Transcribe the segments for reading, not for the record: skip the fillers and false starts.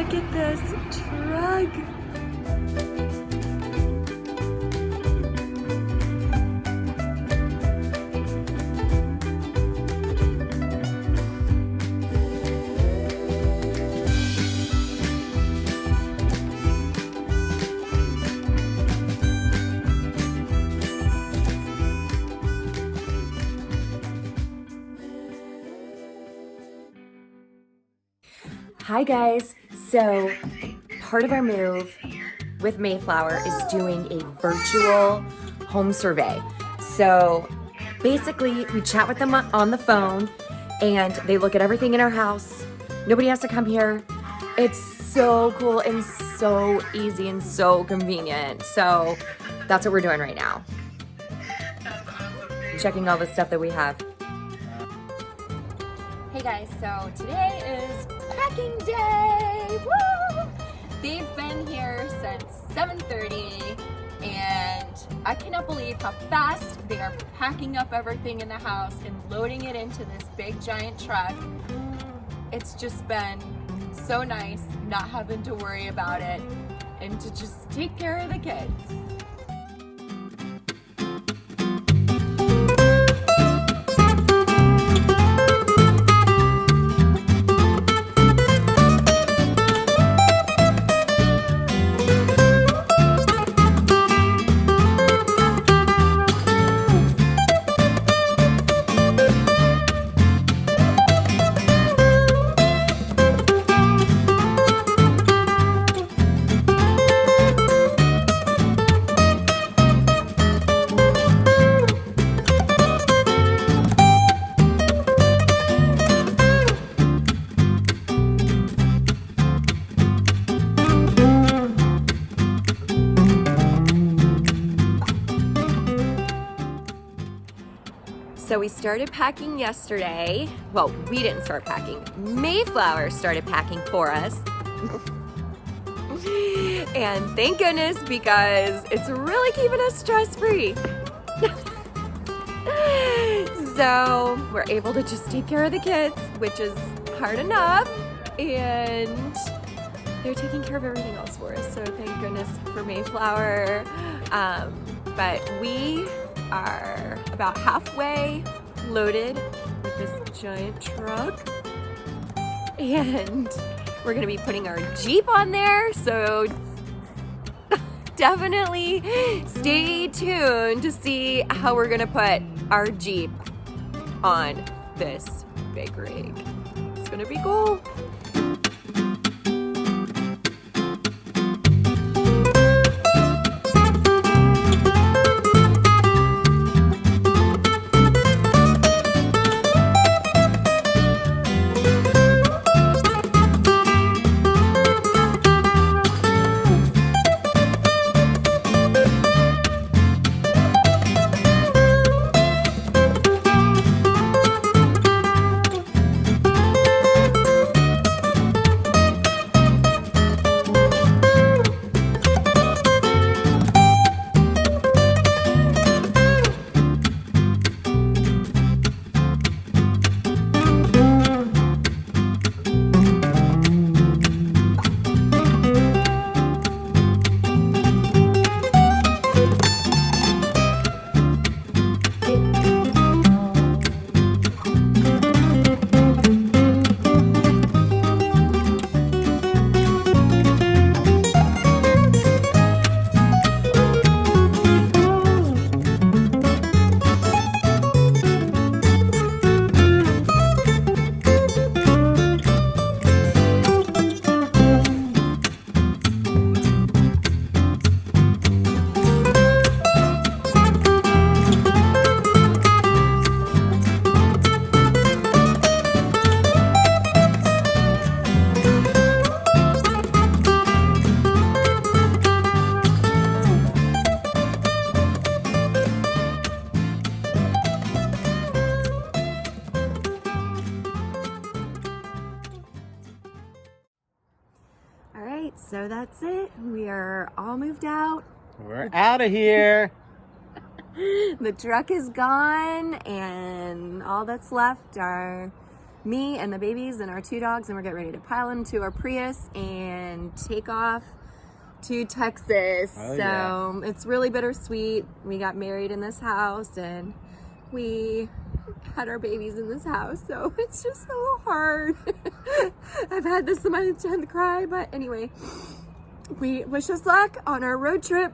Look at this truck. Hi guys, so part of our move with Mayflower is doing a virtual home survey. So basically we chat with them on the phone and they look at everything in our house. Nobody has to come here. It's so cool and so easy and so convenient. So that's what we're doing right now. Checking all the stuff that we have. Hey guys, so today is packing day! Woo! They've been here since 7:30 and I cannot believe how fast they are packing up everything in the house and loading it into this big giant truck. It's just been so nice not having to worry about it and to just take care of the kids. So we started packing yesterday. Well, we didn't start packing. Mayflower started packing for us. And thank goodness, because it's really keeping us stress-free. So we're able to just take care of the kids, which is hard enough. And they're taking care of everything else for us. So thank goodness for Mayflower. But we are about halfway loaded with this giant truck and we're gonna be putting our Jeep on there, so definitely stay tuned to see how we're gonna put our Jeep on this big rig. It's gonna be cool. So that's it. We are all moved out. We're out of here. The truck is gone and all that's left are me and the babies and our 2 dogs, and we're getting ready to pile into our Prius and take off to Texas. Oh, so yeah. It's really bittersweet. We got married in this house and we had our babies in this house, so it's just a little hard. I've had this in my 10th cry, but anyway, we wish us luck on our road trip.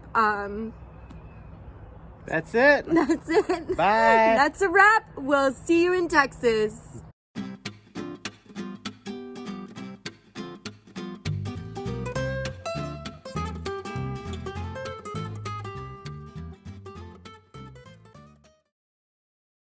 That's it. That's it. Bye. That's a wrap. We'll see you in Texas.